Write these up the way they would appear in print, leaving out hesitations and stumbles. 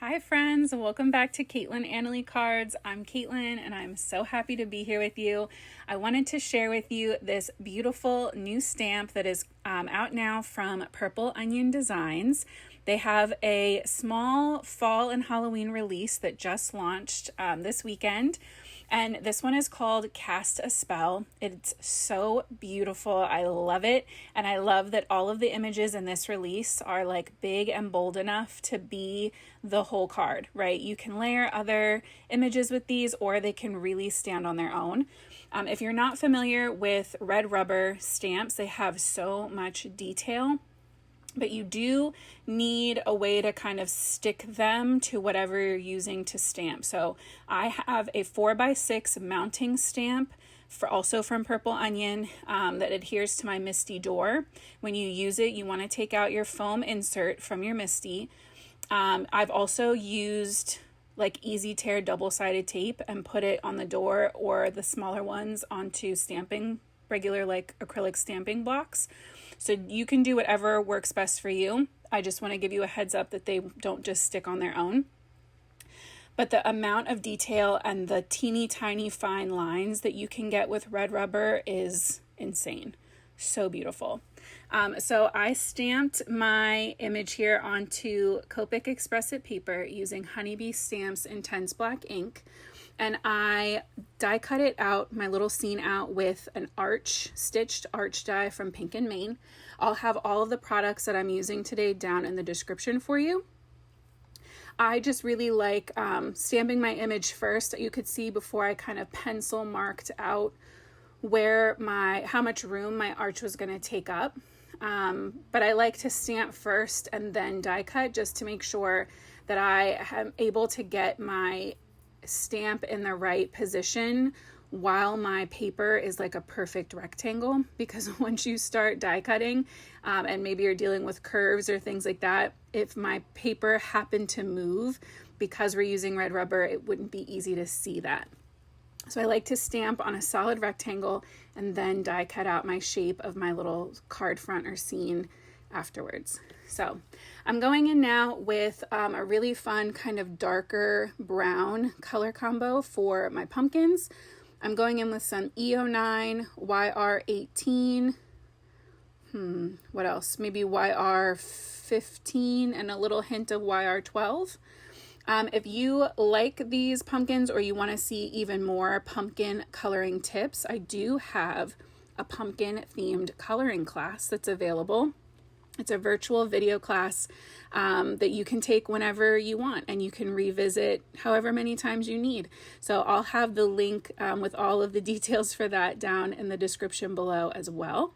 Hi friends, welcome back to Caitlin Annalee Cards. I'm Caitlin and I'm so happy to be here with you. I wanted to share with you this beautiful new stamp that is out now from Purple Onion Designs. They have a small fall and Halloween release that just launched this weekend. And this one is called Cast a Spell. It's so beautiful. I love it. And I love that all of the images in this release are like big and bold enough to be the whole card, right? You can layer other images with these or they can really stand on their own. If you're not familiar with red rubber stamps, they have so much detail. But you do need a way to kind of stick them to whatever you're using to stamp. So I have a 4x6 mounting stamp also from Purple Onion that adheres to my Misty door. When you use it, you want to take out your foam insert from your Misty. I've also used like easy tear double-sided tape and put it on the door or the smaller ones onto stamping, regular like acrylic stamping blocks. So you can do whatever works best for you. I just want to give you a heads up that they don't just stick on their own. But the amount of detail and the teeny tiny fine lines that you can get with red rubber is insane. So beautiful. So I stamped my image here onto Copic Express It paper using Honeybee Stamps Intense Black ink. And I die cut it out, my little scene out with an stitched arch die from Pink and Maine. I'll have all of the products that I'm using today down in the description for you. I just really like stamping my image first. You could see before I kind of pencil marked out how much room my arch was going to take up. But I like to stamp first and then die cut just to make sure that I am able to get my stamp in the right position while my paper is like a perfect rectangle, because once you start die cutting and maybe you're dealing with curves or things like that, if my paper happened to move because we're using red rubber, it wouldn't be easy to see that. So I like to stamp on a solid rectangle and then die cut out my shape of my little card front or scene afterwards. So I'm going in now with a really fun kind of darker brown color combo for my pumpkins. I'm going in with some E09, YR18, what else? Maybe YR15 and a little hint of YR12. If you like these pumpkins or you want to see even more pumpkin coloring tips, I do have a pumpkin themed coloring class that's available. It's a virtual video class that you can take whenever you want, and you can revisit however many times you need. So I'll have the link with all of the details for that down in the description below as well.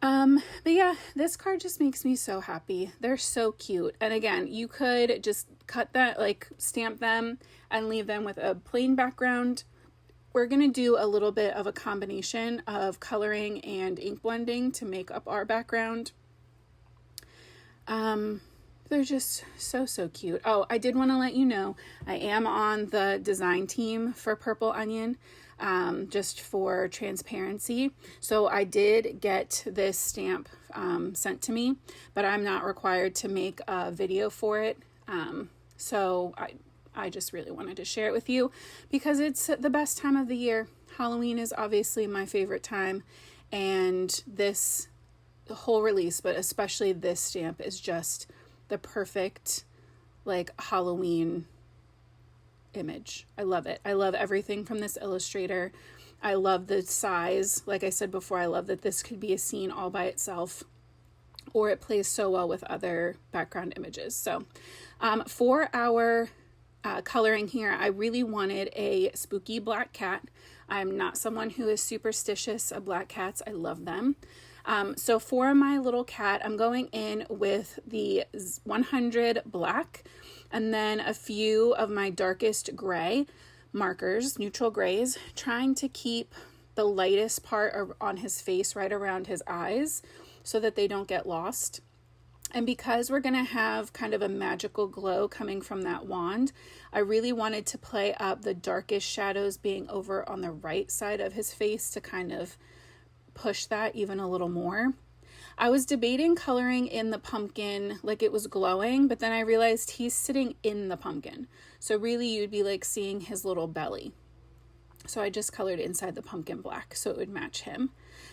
But yeah, this card just makes me so happy. They're so cute. And again, you could just cut that, like stamp them and leave them with a plain background. We're going to do a little bit of a combination of coloring and ink blending to make up our background. They're just so cute. Oh, I did want to let you know I am on the design team for Purple Onion, just for transparency. So I did get this stamp sent to me, but I'm not required to make a video for it. So I just really wanted to share it with you because it's the best time of the year. Halloween is obviously my favorite time, and the whole release, but especially this stamp, is just the perfect like Halloween image. I love it. I love everything from this illustrator. I love the size. Like I said before, I love that this could be a scene all by itself, or it plays so well with other background images. So for our coloring here, I really wanted a spooky black cat. I'm not someone who is superstitious of black cats. I love them. So for my little cat, I'm going in with the 100 black and then a few of my darkest gray markers, neutral grays, trying to keep the lightest part on his face right around his eyes so that they don't get lost. And because we're going to have kind of a magical glow coming from that wand, I really wanted to play up the darkest shadows being over on the right side of his face to kind of push that even a little more. I was debating coloring in the pumpkin like it was glowing, but then I realized he's sitting in the pumpkin. So really you'd be like seeing his little belly. So I just colored inside the pumpkin black so it would match him.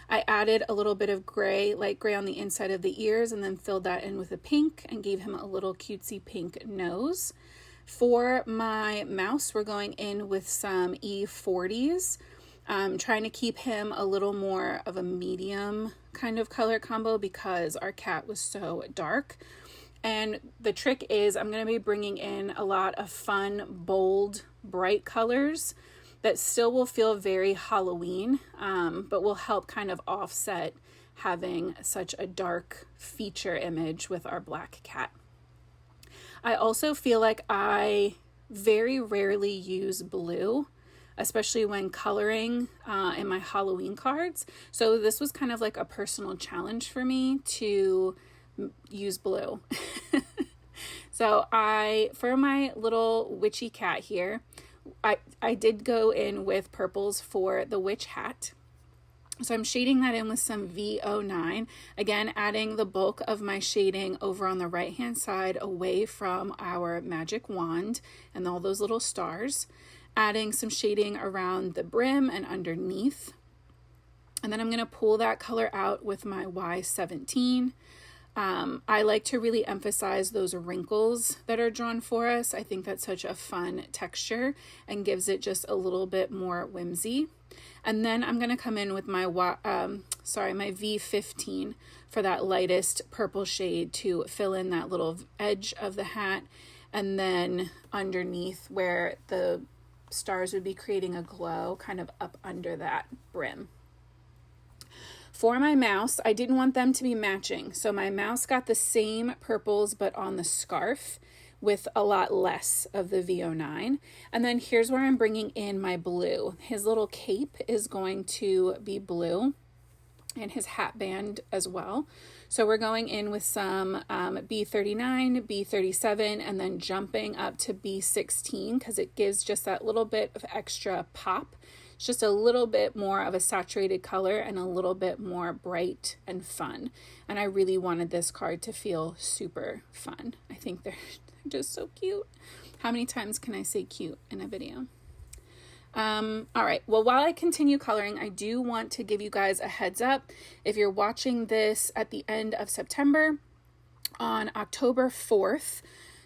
I added a little bit of gray, light gray on the inside of the ears, and then filled that in with a pink and gave him a little cutesy pink nose. For my mouse, we're going in with some E40s. Trying to keep him a little more of a medium kind of color combo because our cat was so dark. And the trick is I'm going to be bringing in a lot of fun, bold, bright colors that still will feel very Halloween, but will help kind of offset having such a dark feature image with our black cat. I also feel like I very rarely use blue, especially when coloring in my Halloween cards. So this was kind of like a personal challenge for me to use blue. So for my little witchy cat here, I did go in with purples for the witch hat. So I'm shading that in with some V09. Again, adding the bulk of my shading over on the right hand side away from our magic wand and all those little stars. Adding some shading around the brim and underneath. And then I'm going to pull that color out with my Y17. I like to really emphasize those wrinkles that are drawn for us. I think that's such a fun texture and gives it just a little bit more whimsy. And then I'm going to come in with my my V15 for that lightest purple shade to fill in that little edge of the hat. And then underneath where the stars would be creating a glow kind of up under that brim. For my mouse, I didn't want them to be matching. So my mouse got the same purples, but on the scarf with a lot less of the V09. And then here's where I'm bringing in my blue. His little cape is going to be blue and his hat band as well. So we're going in with some B39, B37, and then jumping up to B16 because it gives just that little bit of extra pop. It's just a little bit more of a saturated color and a little bit more bright and fun. And I really wanted this card to feel super fun. I think they're just so cute. How many times can I say cute in a video? All right. Well, while I continue coloring, I do want to give you guys a heads up. If you're watching this at the end of September, on October 4th,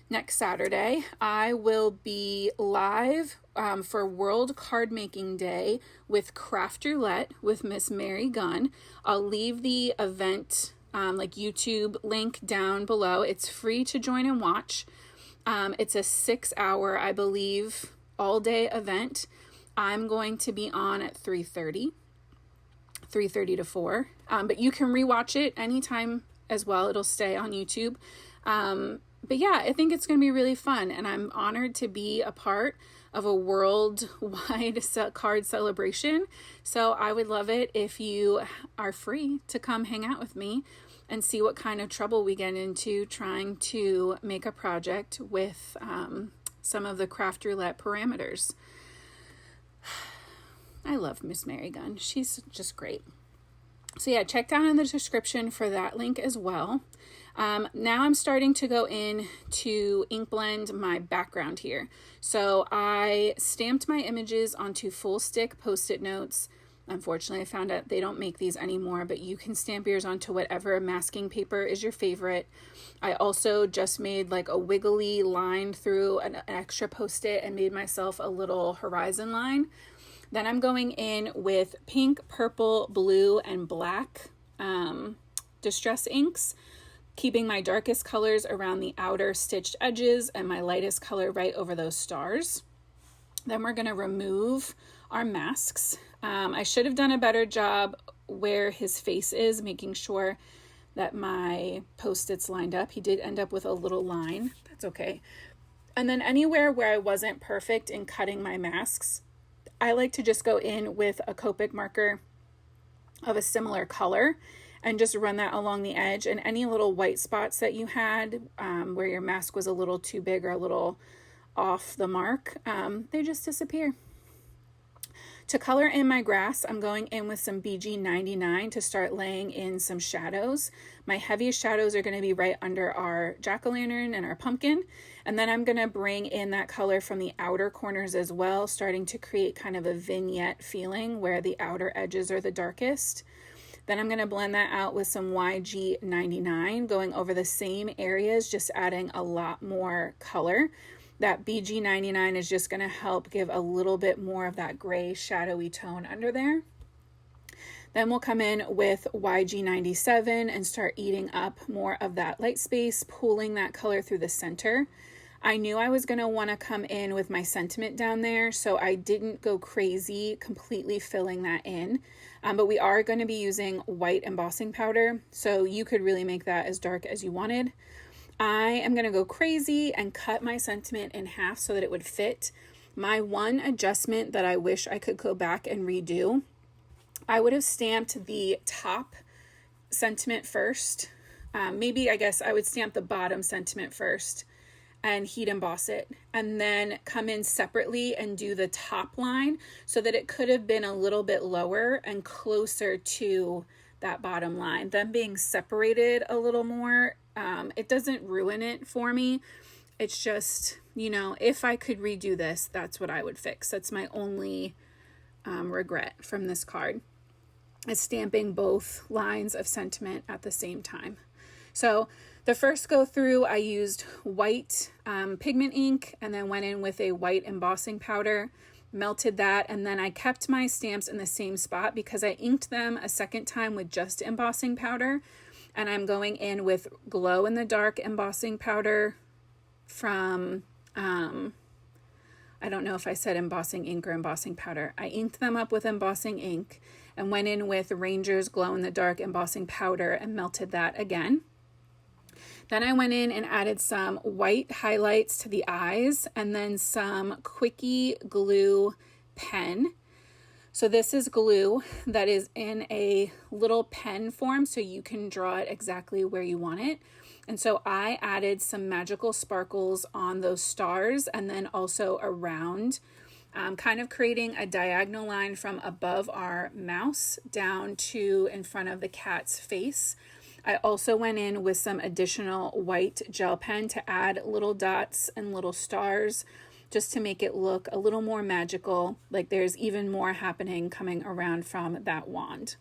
next Saturday, I will be live for World Card Making Day with Craft Roulette with Miss Mary Gunn. I'll leave the event YouTube link down below. It's free to join and watch. It's a 6-hour, I believe, all-day event. I'm going to be on at 3:30 to 4. But you can rewatch it anytime as well. It'll stay on YouTube. But yeah, I think it's going to be really fun. And I'm honored to be a part of a worldwide card celebration. So I would love it if you are free to come hang out with me and see what kind of trouble we get into trying to make a project with some of the Craft Roulette parameters. I love Miss Mary Gunn. She's just great. So yeah, check down in the description for that link as well. Now I'm starting to go in to ink blend my background here. So I stamped my images onto full stick Post-it notes. Unfortunately, I found out they don't make these anymore, but you can stamp yours onto whatever masking paper is your favorite. I also just made like a wiggly line through an extra Post-it and made myself a little horizon line. Then I'm going in with pink, purple, blue, and black distress inks, keeping my darkest colors around the outer stitched edges and my lightest color right over those stars. Then we're going to remove our masks. I should have done a better job where his face is, making sure that my Post-its lined up. He did end up with a little line. That's okay. And then anywhere where I wasn't perfect in cutting my masks, I like to just go in with a Copic marker of a similar color and just run that along the edge, and any little white spots that you had where your mask was a little too big or a little off the mark, they just disappear. To color in my grass, I'm going in with some BG99 to start laying in some shadows. My heaviest shadows are going to be right under our jack-o'-lantern and our pumpkin. And then I'm going to bring in that color from the outer corners as well, starting to create kind of a vignette feeling where the outer edges are the darkest. Then I'm going to blend that out with some YG99, going over the same areas, just adding a lot more color. That BG99 is just going to help give a little bit more of that gray shadowy tone under there. Then we'll come in with YG97 and start eating up more of that light space, pulling that color through the center. I knew I was going to want to come in with my sentiment down there, so I didn't go crazy completely filling that in. But we are going to be using white embossing powder, so you could really make that as dark as you wanted. I am going to go crazy and cut my sentiment in half so that it would fit. My one adjustment that I wish I could go back and redo, I would have stamped the top sentiment first. Maybe I guess I would stamp the bottom sentiment first and heat emboss it, and then come in separately and do the top line so that it could have been a little bit lower and closer to that bottom line. Them being separated a little more, it doesn't ruin it for me. It's just, you know, if I could redo this, that's what I would fix. That's my only regret from this card, is stamping both lines of sentiment at the same time. So the first go through, I used white pigment ink and then went in with a white embossing powder, melted that, and then I kept my stamps in the same spot because I inked them a second time with just embossing powder. And I'm going in with glow in the dark embossing powder from, I don't know if I said embossing ink or embossing powder. I inked them up with embossing ink and went in with Ranger's glow in the dark embossing powder and melted that again. Then I went in and added some white highlights to the eyes and then some Quickie glue pen. So this is glue that is in a little pen form, so you can draw it exactly where you want it. And so I added some magical sparkles on those stars and then also around, kind of creating a diagonal line from above our mouse down to in front of the cat's face. I also went in with some additional white gel pen to add little dots and little stars, just to make it look a little more magical, like there's even more happening coming around from that wand.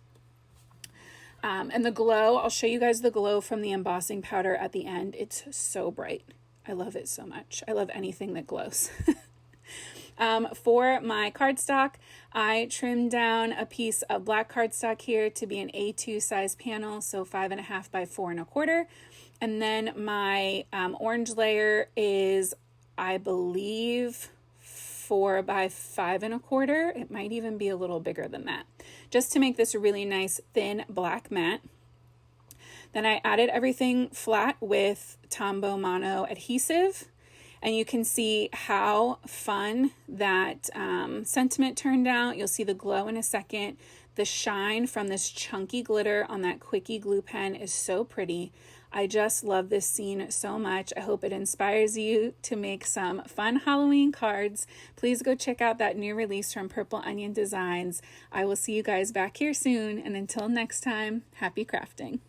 And the glow, I'll show you guys the glow from the embossing powder at the end. It's so bright. I love it so much. I love anything that glows. For my cardstock, I trimmed down a piece of black cardstock here to be an A2 size panel, so 5.5 by 4 1/4. And then my orange layer is, I believe, 4 by 5 1/4. It might even be a little bigger than that, just to make this a really nice thin black mat. Then I added everything flat with Tombow Mono adhesive, and you can see how fun that sentiment turned out. You'll see the glow in a second. The shine from this chunky glitter on that Quickie glue pen is so pretty. I just love this scene so much. I hope it inspires you to make some fun Halloween cards. Please go check out that new release from Purple Onion Designs. I will see you guys back here soon, and until next time, happy crafting.